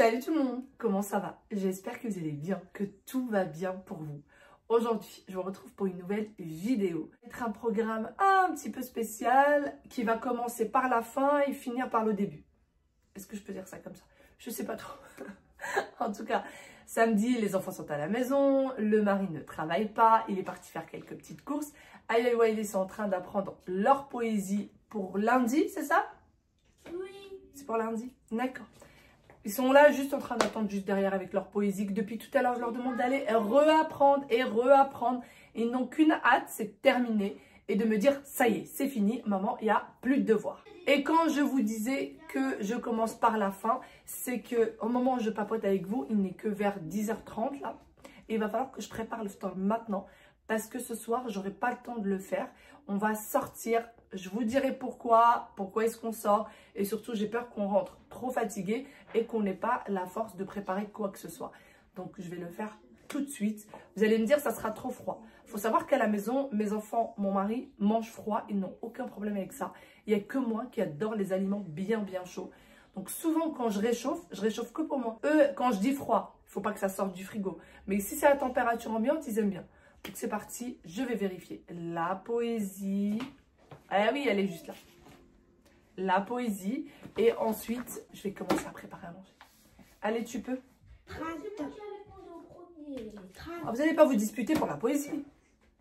Salut tout le monde, comment ça va? J'espère que vous allez bien, que tout va bien pour vous. Aujourd'hui, je vous retrouve pour une nouvelle vidéo. Ça va être un programme un petit peu spécial qui va commencer par la fin et finir par le début. Est-ce que je peux dire ça comme ça? Je sais pas trop. En tout cas, samedi, les enfants sont à la maison, le mari ne travaille pas, il est parti faire quelques petites courses. Aya et Wiley sont en train d'apprendre leur poésie pour lundi, c'est ça? Oui. C'est pour lundi? D'accord. Ils sont là juste en train d'attendre juste derrière avec leur poésie. Depuis tout à l'heure, je leur demande d'aller reapprendre et reapprendre. Ils n'ont qu'une hâte, c'est terminer et de me dire, ça y est, c'est fini, maman, il n'y a plus de devoirs. Et quand je vous disais que je commence par la fin, c'est qu'au moment où je papote avec vous, il n'est que vers 10h30 là. Et il va falloir que je prépare le store maintenant parce que ce soir, j'aurai pas le temps de le faire. On va sortir, je vous dirai pourquoi est-ce qu'on sort. Et surtout, j'ai peur qu'on rentre trop fatigué et qu'on n'ait pas la force de préparer quoi que ce soit. Donc, je vais le faire tout de suite. Vous allez me dire, ça sera trop froid. Il faut savoir qu'à la maison, mes enfants, mon mari mangent froid. Ils n'ont aucun problème avec ça. Il n'y a que moi qui adore les aliments bien chauds. Donc, souvent, quand je réchauffe que pour moi. Eux, quand je dis froid, il ne faut pas que ça sorte du frigo. Mais si c'est à température ambiante, ils aiment bien. Donc, c'est parti. Je vais vérifier la poésie. Ah oui, elle est juste là. La poésie. Et ensuite, je vais commencer à préparer à manger. Allez, tu peux. Ah, vous n'allez pas vous disputer pour la poésie.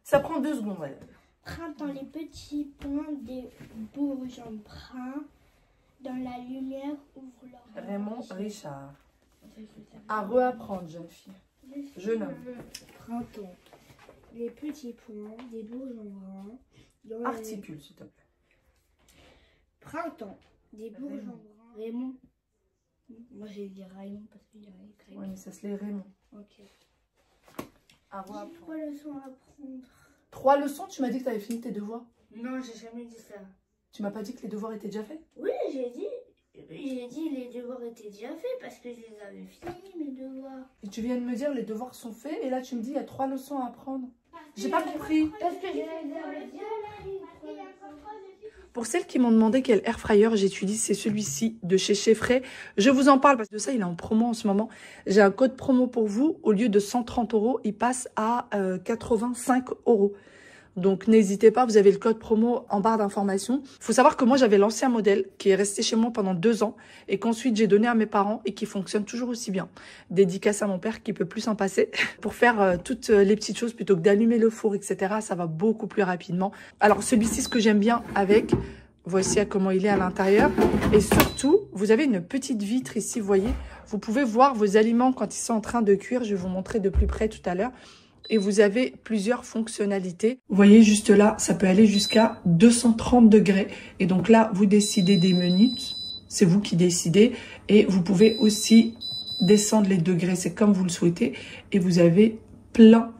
Ça prend 2 secondes. Ouais. Printemps, les petits points des bourges en brun. Dans la lumière, ouvre leur... Raymond Richard. À reapprendre, jeune fille. Jeune homme. Printemps, les petits points des bourges en brun. Dans la... Articule, s'il te plaît. Printemps, des bourges en brun. Raymond. Moi, j'ai dit Raymond parce qu'il y a écrit. Oui, mais ça se l'est Raymond. Ok. À reapprendre. 3 leçons à apprendre. 3 leçons, tu m'as dit que tu avais fini tes devoirs. Non, j'ai jamais dit ça. Tu m'as pas dit que les devoirs étaient déjà faits? Oui, j'ai dit les devoirs étaient déjà faits parce que je les avais finis, mes devoirs. Et tu viens de me dire les devoirs sont faits et là tu me dis il y a 3 leçons à apprendre. J'ai pas compris. Parce que je les avais déjà appris. Pour celles qui m'ont demandé quel air fryer j'utilise, c'est celui-ci de chez Chefray. Je vous en parle parce que ça, il est en promo en ce moment. J'ai un code promo pour vous. Au lieu de 130 €, il passe à 85 €. Donc, n'hésitez pas, vous avez le code promo en barre d'informations. Il faut savoir que moi, j'avais l'ancien modèle qui est resté chez moi pendant 2 ans et qu'ensuite, j'ai donné à mes parents et qui fonctionne toujours aussi bien. Dédicace à mon père qui peut plus s'en passer. Pour faire toutes les petites choses plutôt que d'allumer le four, etc., ça va beaucoup plus rapidement. Alors, celui-ci, ce que j'aime bien avec, voici à comment il est à l'intérieur. Et surtout, vous avez une petite vitre ici, vous voyez. Vous pouvez voir vos aliments quand ils sont en train de cuire. Je vais vous montrer de plus près tout à l'heure. Et vous avez plusieurs fonctionnalités. Vous voyez juste là, ça peut aller jusqu'à 230 degrés. Et donc là, vous décidez des minutes. C'est vous qui décidez. Et vous pouvez aussi descendre les degrés. C'est comme vous le souhaitez. Et vous avez plein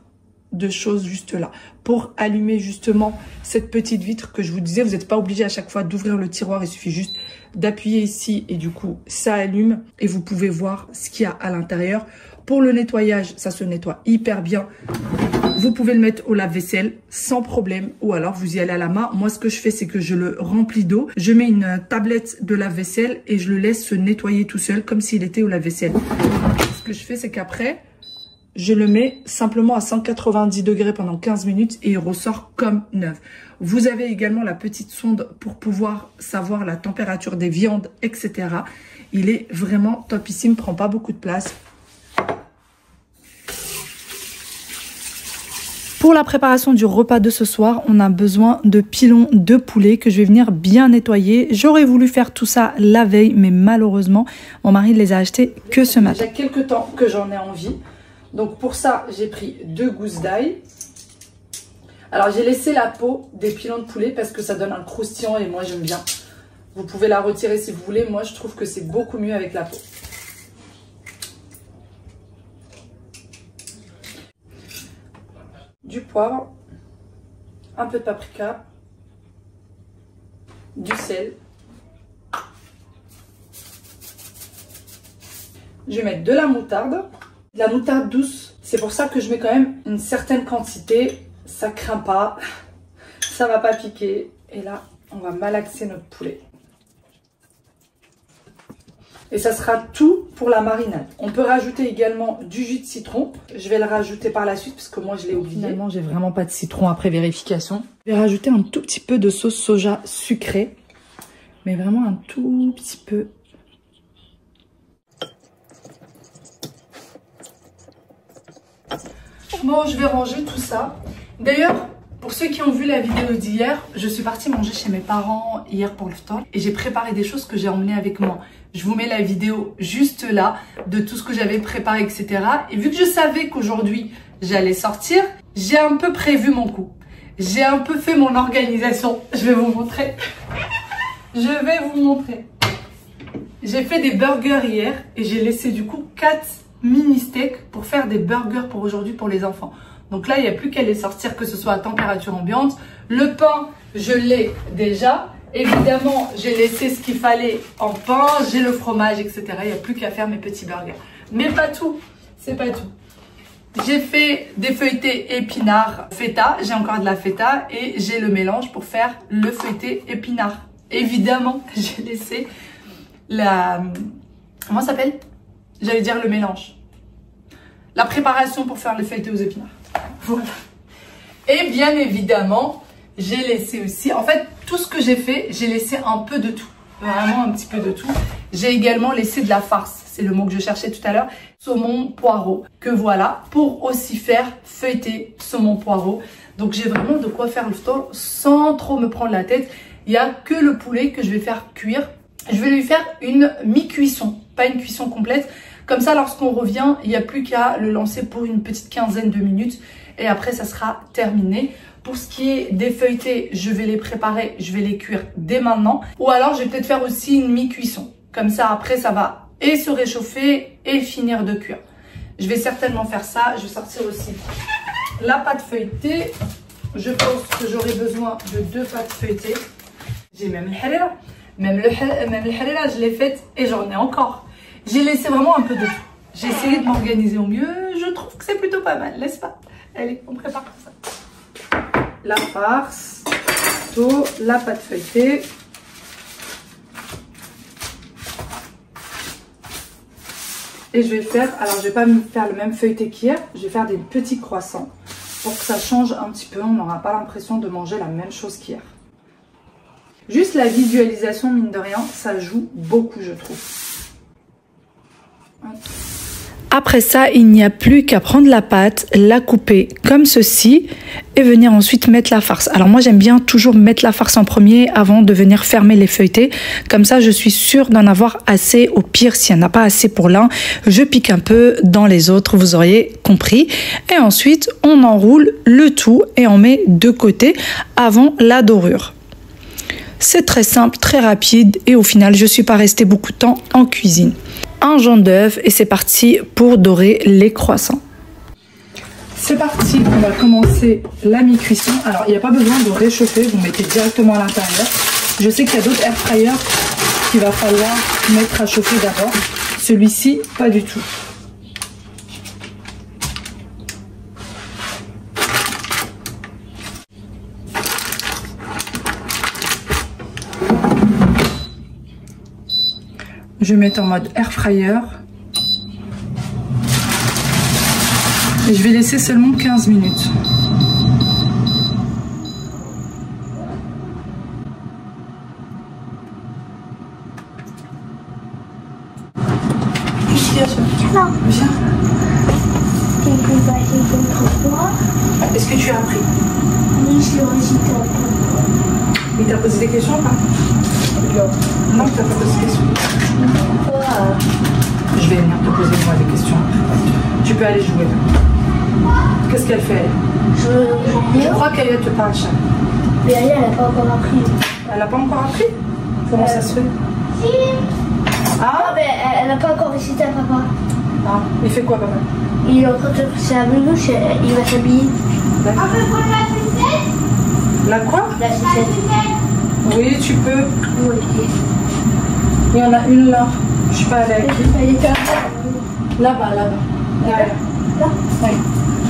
de choses juste là. Pour allumer justement cette petite vitre que je vous disais, vous n'êtes pas obligé à chaque fois d'ouvrir le tiroir. Il suffit juste d'appuyer ici et du coup, ça allume. Et vous pouvez voir ce qu'il y a à l'intérieur. Pour le nettoyage, ça se nettoie hyper bien. Vous pouvez le mettre au lave-vaisselle sans problème ou alors vous y allez à la main. Moi, ce que je fais, c'est que je le remplis d'eau. Je mets une tablette de lave-vaisselle et je le laisse se nettoyer tout seul comme s'il était au lave-vaisselle. Ce que je fais, c'est qu'après, je le mets simplement à 190 degrés pendant 15 minutes et il ressort comme neuf. Vous avez également la petite sonde pour pouvoir savoir la température des viandes, etc. Il est vraiment topissime, prend pas beaucoup de place. Pour la préparation du repas de ce soir, on a besoin de pilons de poulet que je vais venir bien nettoyer. J'aurais voulu faire tout ça la veille, mais malheureusement, mon mari les a achetés que ce matin. Il y a quelques temps que j'en ai envie. Donc pour ça, j'ai pris 2 gousses d'ail. Alors j'ai laissé la peau des pilons de poulet parce que ça donne un croustillant et moi j'aime bien. Vous pouvez la retirer si vous voulez. Moi je trouve que c'est beaucoup mieux avec la peau. Du poivre, un peu de paprika, du sel. Je vais mettre de la moutarde douce. C'est pour ça que je mets quand même une certaine quantité. Ça craint pas, ça va pas piquer. Et là, on va malaxer notre poulet. Et ça sera tout pour la marinade. On peut rajouter également du jus de citron. Je vais le rajouter par la suite parce que moi je l'ai oublié. Finalement, j'ai vraiment pas de citron après vérification. Je vais rajouter un tout petit peu de sauce soja sucrée. Mais vraiment un tout petit peu. Bon, je vais ranger tout ça. D'ailleurs, pour ceux qui ont vu la vidéo d'hier, je suis partie manger chez mes parents hier pour le temps et j'ai préparé des choses que j'ai emmenées avec moi. Je vous mets la vidéo juste là de tout ce que j'avais préparé, etc. Et vu que je savais qu'aujourd'hui j'allais sortir, j'ai un peu prévu mon coup. J'ai un peu fait mon organisation. Je vais vous montrer. Je vais vous montrer. J'ai fait des burgers hier et j'ai laissé du coup 4 mini steaks pour faire des burgers pour aujourd'hui pour les enfants. Donc là, il n'y a plus qu'à les sortir, que ce soit à température ambiante. Le pain, je l'ai déjà. Évidemment, j'ai laissé ce qu'il fallait en pain. J'ai le fromage, etc. Il n'y a plus qu'à faire mes petits burgers. Mais pas tout. C'est pas tout. J'ai fait des feuilletés épinards feta. J'ai encore de la feta. Et j'ai le mélange pour faire le feuilleté épinard. Évidemment, j'ai laissé la... Comment ça s'appelle? J'allais dire le mélange. La préparation pour faire le feuilleté aux épinards. Voilà. Et bien évidemment, j'ai laissé aussi... En fait, tout ce que j'ai fait, j'ai laissé un peu de tout. Vraiment un petit peu de tout. J'ai également laissé de la farce. C'est le mot que je cherchais tout à l'heure. Saumon poireau. Que voilà. Pour aussi faire feuilleter saumon poireau. Donc j'ai vraiment de quoi faire le store sans trop me prendre la tête. Il n'y a que le poulet que je vais faire cuire. Je vais lui faire une mi-cuisson. Pas une cuisson complète. Comme ça, lorsqu'on revient, il n'y a plus qu'à le lancer pour une petite quinzaine de minutes. Et après, ça sera terminé. Pour ce qui est des feuilletés, je vais les préparer, je vais les cuire dès maintenant. Ou alors, je vais peut-être faire aussi une mi-cuisson. Comme ça, après, ça va et se réchauffer et finir de cuire. Je vais certainement faire ça. Je vais sortir aussi la pâte feuilletée. Je pense que j'aurai besoin de 2 pâtes feuilletées. J'ai même le harira. Même le harira, je l'ai faite et j'en ai encore. J'ai laissé vraiment un peu de tout. J'ai essayé de m'organiser au mieux. Je trouve que c'est plutôt pas mal, n'est-ce pas? Allez, on prépare tout ça. La farce, la pâte feuilletée. Et je vais faire, alors je vais pas me faire le même feuilleté qu'hier, je vais faire des petits croissants pour que ça change un petit peu. On n'aura pas l'impression de manger la même chose qu'hier. Juste la visualisation, mine de rien, ça joue beaucoup, je trouve. Après ça, il n'y a plus qu'à prendre la pâte, la couper comme ceci et venir ensuite mettre la farce. Alors moi, j'aime bien toujours mettre la farce en premier avant de venir fermer les feuilletés. Comme ça, je suis sûre d'en avoir assez. Au pire, s'il n'y en a pas assez pour l'un, je pique un peu dans les autres, vous auriez compris. Et ensuite, on enroule le tout et on met de côté avant la dorure. C'est très simple, très rapide et au final, je ne suis pas restée beaucoup de temps en cuisine. Un jaune d'œuf et c'est parti pour dorer les croissants. C'est parti, on va commencer la mi-cuisson. Alors, il n'y a pas besoin de réchauffer, vous mettez directement à l'intérieur. Je sais qu'il y a d'autres air fryers qu'il va falloir mettre à chauffer d'abord. Celui-ci, pas du tout. Je vais mettre en mode air fryer. Et je vais laisser seulement 15 minutes. Viens. Est-ce que tu as appris? Oui, je l'ai recité un peu. Il t'a posé des questions ou pas? Non, tu n'as pas posé des questions. Je vais venir te poser moi des questions. Tu peux aller jouer. Qu'est-ce qu'elle fait? Je crois qu'Aya te parle, chat. Mais Aya, elle n'a pas encore appris. Elle n'a pas encore appris? Comment ça se fait? Si. Ah, mais elle n'a pas encore récité à papa. ah, il fait quoi, papa? Il est en train de faire sa blouche, il va s'habiller. D'accord. La quoi? La sucette. Oui, tu peux. Oui. Il y en a une là. Je suis pas avec. Elle était Là-bas, là-bas. Là. là. Oui.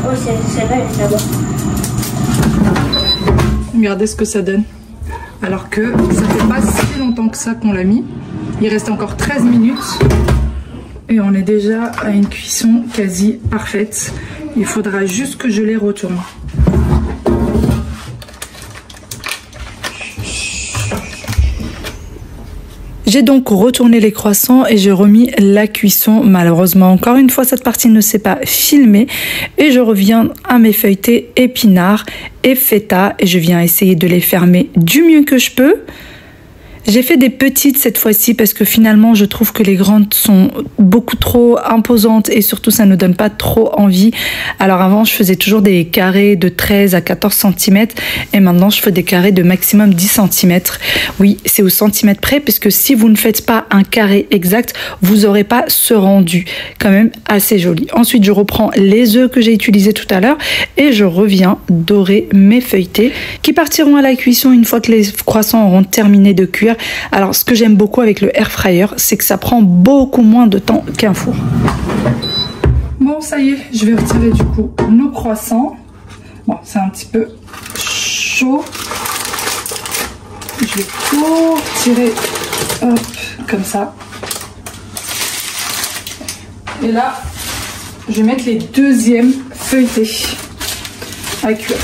Oh, celle-là, elle est là-bas. Regardez ce que ça donne. Alors que ça fait pas si longtemps que ça qu'on l'a mis. Il reste encore 13 minutes. Et on est déjà à une cuisson quasi parfaite. Il faudra juste que je les retourne. J'ai donc retourné les croissants et j'ai remis la cuisson. Malheureusement, encore une fois, cette partie ne s'est pas filmée. Et je reviens à mes feuilletés épinards et feta. Et je viens essayer de les fermer du mieux que je peux. J'ai fait des petites cette fois-ci parce que finalement je trouve que les grandes sont beaucoup trop imposantes et surtout ça ne donne pas trop envie. Alors avant je faisais toujours des carrés de 13 à 14 cm et maintenant je fais des carrés de maximum 10 cm. Oui, c'est au centimètre près puisque si vous ne faites pas un carré exact, vous n'aurez pas ce rendu quand même assez joli. Ensuite je reprends les œufs que j'ai utilisés tout à l'heure et je reviens dorer mes feuilletés qui partiront à la cuisson une fois que les croissants auront terminé de cuire. Alors ce que j'aime beaucoup avec le air fryer, c'est que ça prend beaucoup moins de temps qu'un four. Bon ça y est, je vais retirer du coup nos croissants. Bon c'est un petit peu chaud. Je vais tout retirer hop, comme ça. Et là, je vais mettre les deuxièmes feuilletés à cuire.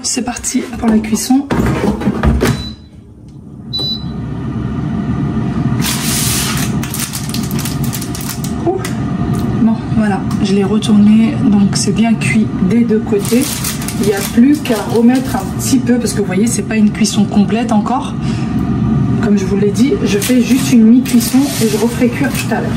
C'est parti pour la cuisson. Bon, voilà, je l'ai retourné, donc c'est bien cuit des deux côtés. Il n'y a plus qu'à remettre un petit peu, parce que vous voyez, c'est pas une cuisson complète encore. Comme je vous l'ai dit, je fais juste une mi-cuisson et je referai cuire tout à l'heure.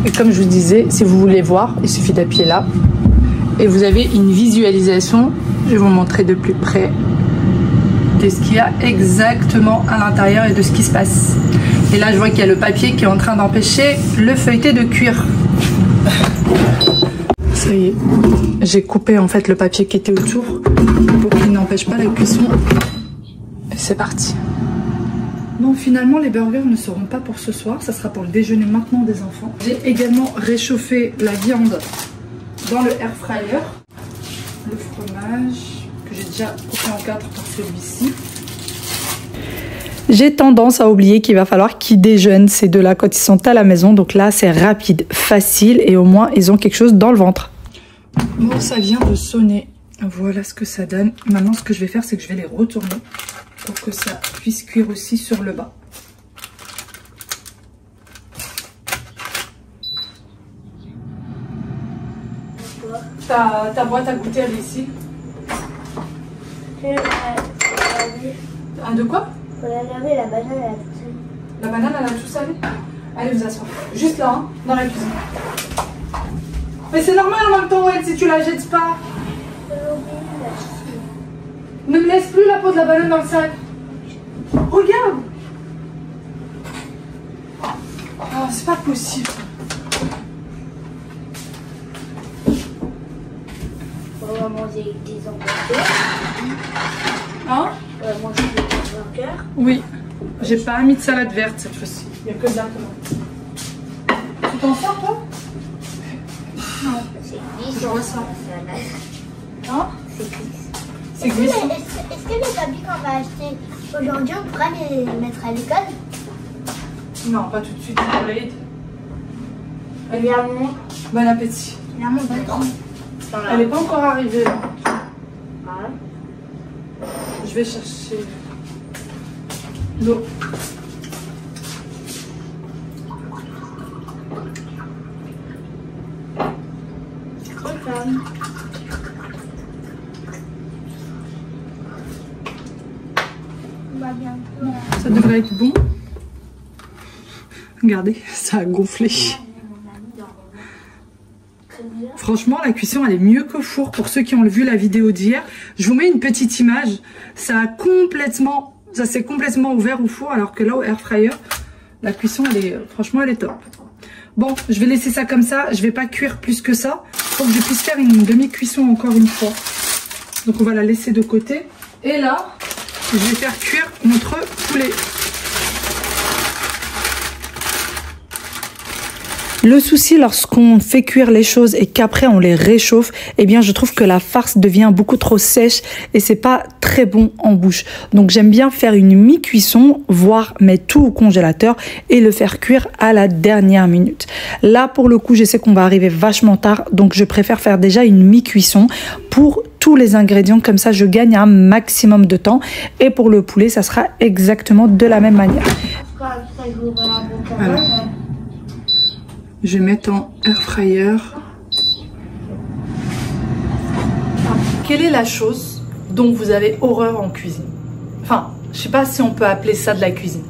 Et comme je vous disais, si vous voulez voir, il suffit d'appuyer là. Et vous avez une visualisation, je vais vous montrer de plus près, de ce qu'il y a exactement à l'intérieur et de ce qui se passe. Et là, je vois qu'il y a le papier qui est en train d'empêcher le feuilleté de cuire. Ça y est, j'ai coupé en fait le papier qui était autour pour qu'il n'empêche pas la cuisson. Et c'est parti. Bon, finalement, les burgers ne seront pas pour ce soir. Ça sera pour le déjeuner maintenant des enfants. J'ai également réchauffé la viande dans le air fryer. Le fromage que j'ai déjà coupé en 4 par celui-ci. J'ai tendance à oublier qu'il va falloir qu'ils déjeunent ces deux-là quand ils sont à la maison. Donc là, c'est rapide, facile et au moins, ils ont quelque chose dans le ventre. Bon, ça vient de sonner. Voilà ce que ça donne. Maintenant, ce que je vais faire, c'est que je vais les retourner pour que ça puisse cuire aussi sur le bas. Ta boîte à goûter, elle est ici. De quoi? Faut la laver, la banane, elle a tout salé. La banane, elle a tout salé? Allez, vous asseoir. Juste là, hein, dans la cuisine. Mais c'est normal en même temps, si tu la jettes pas. Ne me laisse plus la peau de la banane dans le sac. Regarde. Oh, c'est pas possible. On va manger des hamburgers. Hein? On va manger des hamburgers. Oui. J'ai pas mis de salade verte cette fois-ci. Il n'y a que de la tomate. Tu t'en sors, toi? Non. C'est glisse. Je vois ça. Hein? C'est glisse. C'est glissant. Est-ce que les habits qu'on va acheter aujourd'hui, on pourra les mettre à l'école? Non, pas tout de suite. Allez. Allez, maman. Bon appétit. Maman, bon. Elle n'est pas encore arrivée. Là. Ouais. Je vais chercher l'eau. Ça devrait être bon. Regardez, ça a gonflé. Franchement, la cuisson, elle est mieux qu'au four. Pour ceux qui ont vu la vidéo d'hier, je vous mets une petite image. Ça s'est complètement ouvert au four, alors que là, au air fryer, la cuisson, franchement, elle est top. Bon, je vais laisser ça comme ça. Je vais pas cuire plus que ça. Faut que je puisse faire une demi-cuisson encore une fois. Donc, on va la laisser de côté. Et là, je vais faire cuire notre poulet. Le souci lorsqu'on fait cuire les choses et qu'après on les réchauffe, eh bien je trouve que la farce devient beaucoup trop sèche et c'est pas très bon en bouche. Donc j'aime bien faire une mi-cuisson, voire mettre tout au congélateur et le faire cuire à la dernière minute. Là pour le coup je sais qu'on va arriver vachement tard, donc je préfère faire déjà une mi-cuisson pour tous les ingrédients, comme ça je gagne un maximum de temps. Et pour le poulet ça sera exactement de la même manière. Voilà. Je vais mettre en air fryer. Quelle est la chose dont vous avez horreur en cuisine? Enfin, je sais pas si on peut appeler ça de la cuisine.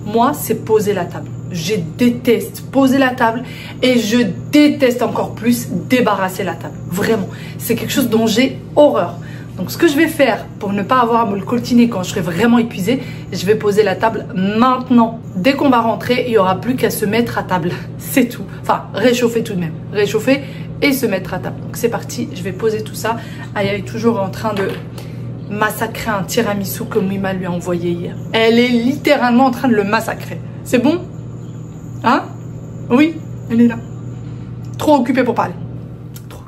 Moi, c'est poser la table. Je déteste poser la table et je déteste encore plus débarrasser la table. Vraiment, c'est quelque chose dont j'ai horreur. Donc ce que je vais faire pour ne pas avoir à me le coltiner quand je serai vraiment épuisée, je vais poser la table maintenant. Dès qu'on va rentrer, il n'y aura plus qu'à se mettre à table. C'est tout. Enfin, réchauffer tout de même. Réchauffer et se mettre à table. Donc c'est parti, je vais poser tout ça. Aya est toujours en train de massacrer un tiramisu que Mima lui a envoyé hier. Elle est littéralement en train de le massacrer. C'est bon? Hein? Oui, elle est là. Trop occupée pour parler.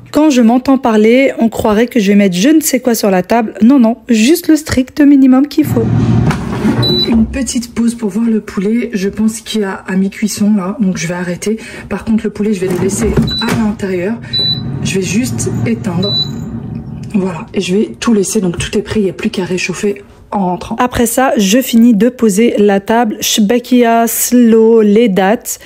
Quand je m'entends parler, on croirait que je vais mettre je ne sais quoi sur la table. Non, non, juste le strict minimum qu'il faut. Une petite pause pour voir le poulet. Je pense qu'il y a à mi-cuisson là, donc je vais arrêter. Par contre, le poulet, je vais le laisser à l'intérieur. Je vais juste éteindre. Voilà, et je vais tout laisser, donc tout est prêt, il n'y a plus qu'à réchauffer en rentrant. Après ça, je finis de poser la table, shbakia, slow, les dattes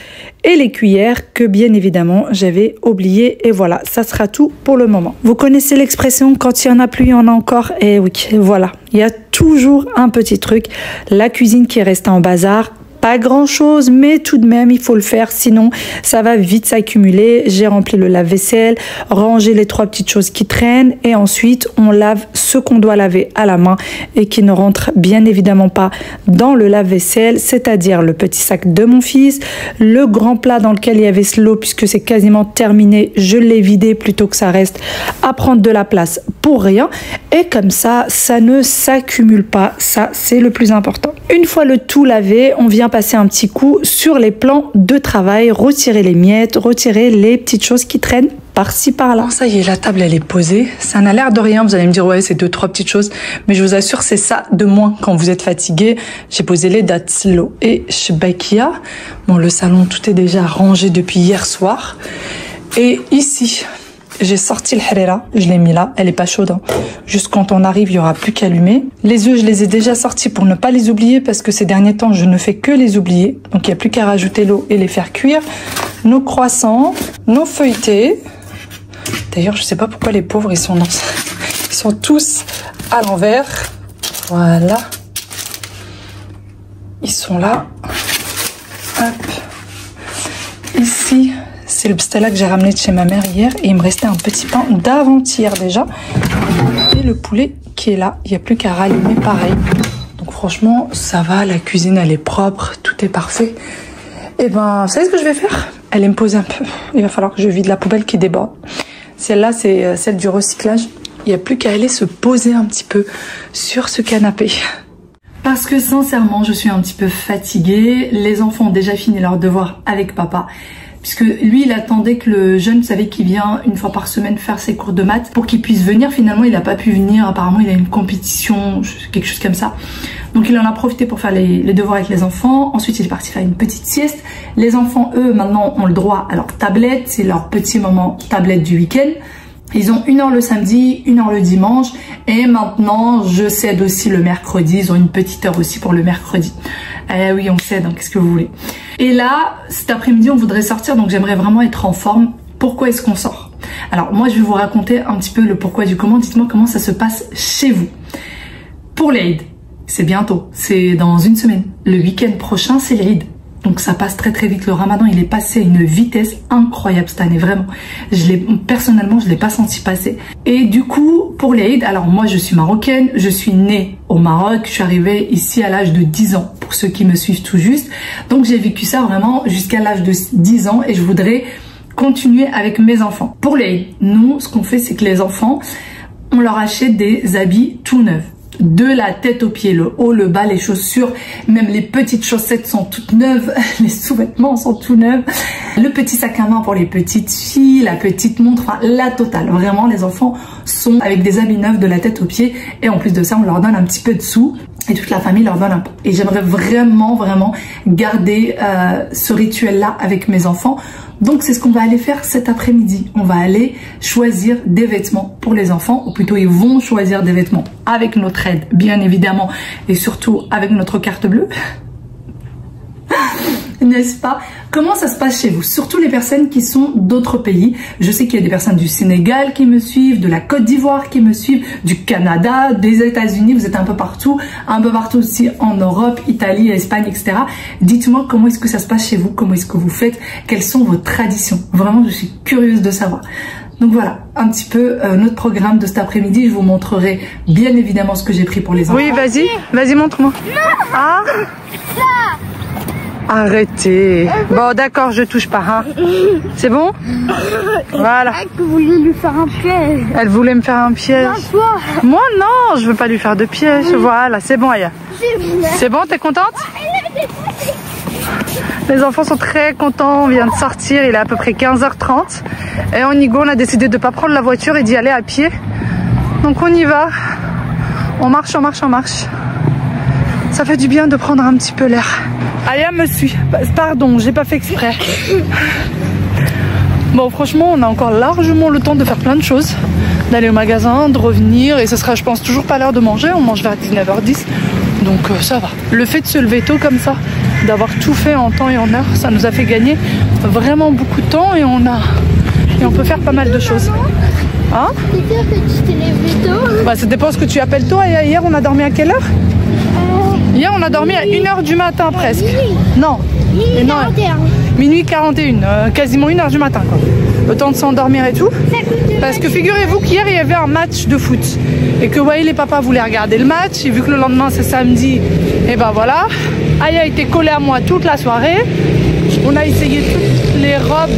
et les cuillères que bien évidemment j'avais oublié. Et voilà, ça sera tout pour le moment. Vous connaissez l'expression quand il y en a plus, il y en a encore. Et oui, voilà, il y a toujours un petit truc. La cuisine qui est restée en bazar. Pas grand chose, mais tout de même, il faut le faire, sinon ça va vite s'accumuler. J'ai rempli le lave-vaisselle, rangé les 3 petites choses qui traînent et ensuite on lave ce qu'on doit laver à la main et qui ne rentre bien évidemment pas dans le lave-vaisselle, c'est-à-dire le petit sac de mon fils, le grand plat dans lequel il y avait l'eau puisque c'est quasiment terminé, je l'ai vidé plutôt que ça reste à prendre de la place pour rien. Et comme ça, ça ne s'accumule pas, ça c'est le plus important. Une fois le tout lavé, on vient passer un petit coup sur les plans de travail, retirer les miettes, retirer les petites choses qui traînent par-ci par-là. Ça y est, la table elle est posée. Ça n'a l'air de rien, vous allez me dire ouais c'est 2-3 petites choses, mais je vous assure c'est ça de moins quand vous êtes fatigué. J'ai posé les dattes slow et shbakia. Bon, le salon tout est déjà rangé depuis hier soir. Et ici, j'ai sorti le harira, je l'ai mis là, elle est pas chaude. Hein. Juste quand on arrive, il y aura plus qu'à allumer. Les œufs, je les ai déjà sortis pour ne pas les oublier parce que ces derniers temps, je ne fais que les oublier. Donc il n'y a plus qu'à rajouter l'eau et les faire cuire. Nos croissants, nos feuilletés. D'ailleurs, je sais pas pourquoi les pauvres, ils sont tous à l'envers. Voilà. Ils sont là. Hop. Ici. C'est le pstella que j'ai ramené de chez ma mère hier et il me restait un petit pain d'avant-hier déjà. Et le poulet qui est là, il n'y a plus qu'à rallumer pareil. Donc franchement, ça va, la cuisine elle est propre, tout est parfait. Et ben, vous savez ce que je vais faire? Allez me poser un peu. Il va falloir que je vide la poubelle qui déborde. Celle-là, c'est celle du recyclage. Il n'y a plus qu'à aller se poser un petit peu sur ce canapé. Parce que sincèrement, je suis un petit peu fatiguée. Les enfants ont déjà fini leurs devoirs avec papa. Puisque lui, il attendait que le jeune, vous savez, qui vient une fois par semaine faire ses cours de maths pour qu'il puisse venir. Finalement, il n'a pas pu venir. Apparemment, il a une compétition, quelque chose comme ça. Donc, il en a profité pour faire les devoirs avec les enfants. Ensuite, il est parti faire une petite sieste. Les enfants, eux, maintenant, ont le droit à leur tablette. C'est leur petit moment tablette du week-end. Ils ont 1 heure le samedi, 1 heure le dimanche. Et maintenant, je cède aussi le mercredi. Ils ont une petite heure aussi pour le mercredi. Eh oui, on cède, hein, qu'est-ce que vous voulez. Et là, cet après-midi, on voudrait sortir. Donc, j'aimerais vraiment être en forme. Pourquoi est-ce qu'on sort? Alors, moi, je vais vous raconter un petit peu le pourquoi du comment. Dites-moi comment ça se passe chez vous. Pour l'Eid, c'est bientôt. C'est dans 1 semaine. Le week-end prochain, c'est l'Eid. Donc ça passe très très vite. Le ramadan, il est passé à une vitesse incroyable cette année, vraiment. Personnellement, je l'ai pas senti passer. Et du coup, pour l'Eid, alors moi je suis marocaine, je suis née au Maroc, je suis arrivée ici à l'âge de 10 ans, pour ceux qui me suivent tout juste. Donc j'ai vécu ça vraiment jusqu'à l'âge de 10 ans et je voudrais continuer avec mes enfants. Pour l'Eid, nous, ce qu'on fait, c'est que les enfants, on leur achète des habits tout neufs. de la tête aux pieds, le haut, le bas, les chaussures, même les petites chaussettes sont toutes neuves, les sous-vêtements sont tout neufs, le petit sac à main pour les petites filles, la petite montre, enfin la totale. Vraiment, les enfants sont avec des habits neufs de la tête aux pieds et en plus de ça, on leur donne un petit peu de sous et toute la famille leur donne un peu. Et j'aimerais vraiment garder ce rituel-là avec mes enfants. Donc c'est ce qu'on va aller faire cet après-midi. On va aller choisir des vêtements pour les enfants, ou plutôt ils vont choisir des vêtements avec notre aide, bien évidemment, et surtout avec notre carte bleue. N'est-ce pas? Comment ça se passe chez vous? Surtout les personnes qui sont d'autres pays. Je sais qu'il y a des personnes du Sénégal qui me suivent, de la Côte d'Ivoire qui me suivent, du Canada, des États-Unis. Vous êtes un peu partout aussi en Europe, Italie, Espagne, etc. Dites-moi comment est-ce que ça se passe chez vous? Comment est-ce que vous faites? Quelles sont vos traditions? Vraiment, je suis curieuse de savoir. Donc voilà, un petit peu notre programme de cet après-midi. Je vous montrerai bien évidemment ce que j'ai pris pour les enfants. Oui, vas-y, montre-moi. Ah, arrêtez. Bon, d'accord, je touche pas. Hein. C'est bon? Voilà. Elle voulait lui faire un piège. Elle voulait me faire un piège. Non, toi. Moi, non, je veux pas lui faire de piège. Voilà, c'est bon, Aya. C'est bon, t'es contente? Les enfants sont très contents. On vient de sortir, il est à peu près 15h30. Et en Nigo, on a décidé de pas prendre la voiture et d'y aller à pied. Donc on y va. On marche. Ça fait du bien de prendre un petit peu l'air. Aya me suit. Pardon, j'ai pas fait exprès. Bon, franchement, on a encore largement le temps de faire plein de choses. D'aller au magasin, de revenir. Et ce sera, je pense, toujours pas l'heure de manger. On mange vers 19h10. Donc ça va. Le fait de se lever tôt comme ça, d'avoir tout fait en temps et en heure, ça nous a fait gagner vraiment beaucoup de temps. Et on peut faire pas mal de choses. Hein? C'est sûr que tu t'es levé tôt? Bah, ça dépend ce que tu appelles tôt. Et hier, on a dormi à quelle heure? Hier, on a dormi à 1h du matin presque. Non. Minuit 41. Minuit 41, quasiment 1h du matin quoi. Le temps de s'endormir et tout. Parce que figurez-vous qu'hier, il y avait un match de foot. Et que Wael et papa voulaient regarder le match. Et vu que le lendemain, c'est samedi, et ben voilà. Aya a été collée à moi toute la soirée. On a essayé toutes les robes.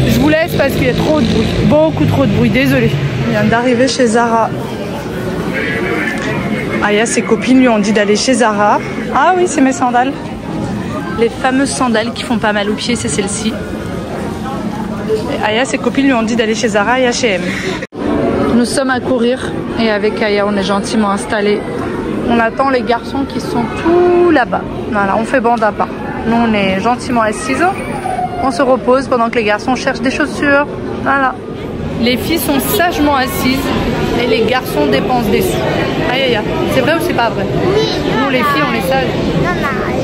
Je vous laisse parce qu'il y a trop de bruit. Beaucoup trop de bruit, désolée. On vient d'arriver chez Zara. Aya, ses copines lui ont dit d'aller chez Zara. Ah oui, c'est mes sandales. Les fameuses sandales qui font pas mal aux pieds, c'est celle-ci. Aya, ses copines lui ont dit d'aller chez Zara et H&M. Nous sommes à courir et avec Aya, on est gentiment installés. On attend les garçons qui sont tout là-bas. Voilà, on fait bande à part. Nous, on est gentiment assises. On se repose pendant que les garçons cherchent des chaussures. Voilà. Les filles sont sagement assises et les garçons dépensent des sous. Aïe aïe aïe. C'est vrai ou c'est pas vrai? Oui. Nous, les filles, on est sages. Non,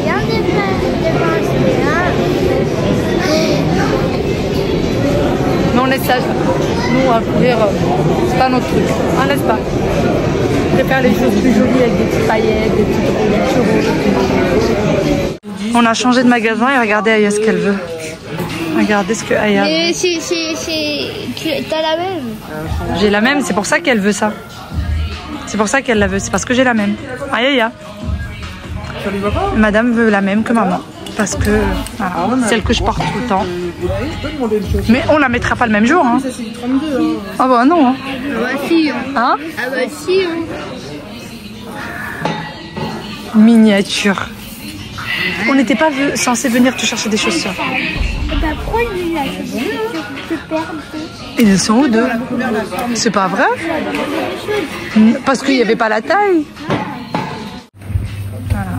rien dépense. Mais on est sages. Nous, à courir, c'est pas notre truc. Ah, n'est-ce pas? On préfère les choses plus jolies avec des petites paillettes, des petites roulettes. On a changé de magasin et regardez Aya ce qu'elle veut. Regardez ce que Aya veut. Mais t'as la même. J'ai la même, c'est pour ça qu'elle veut ça. C'est pour ça qu'elle la veut, c'est parce que j'ai la même. Aïe aïe aïe. Madame veut la même que maman. Parce que voilà, celle que je porte tout le temps. Mais on la mettra pas le même jour. Hein. Ah bah non. Hein. Ah bah si. Hein? Ah bah si. Miniature. On n'était pas censé venir te chercher des chaussures. Bah pourquoi lui là? Je perds. Ils sont où deux? C'est pas vrai? Parce qu'il n'y avait pas la taille. Voilà.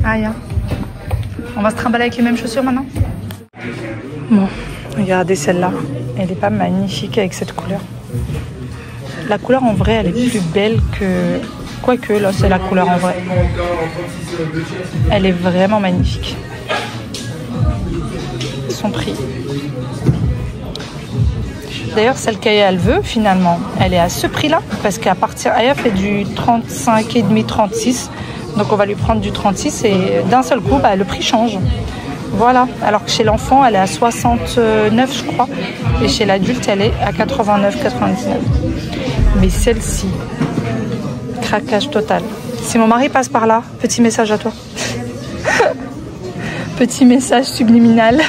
Aïe. On va se trimballer avec les mêmes chaussures maintenant. Bon, regardez celle-là. Elle est pas magnifique avec cette couleur. La couleur en vrai, elle est plus belle que... Quoique, là, c'est la couleur en vrai. Elle est vraiment magnifique. Son prix. D'ailleurs, celle qu'Aya elle veut, finalement, elle est à ce prix-là. Parce qu'à partir... Aya fait du 35,5, 36. Donc, on va lui prendre du 36. Et d'un seul coup, bah, le prix change. Voilà. Alors que chez l'enfant, elle est à 69, je crois. Et chez l'adulte, elle est à 89, 99. Mais celle-ci... Craquage total. Si mon mari passe par là, petit message à toi. Petit message subliminal.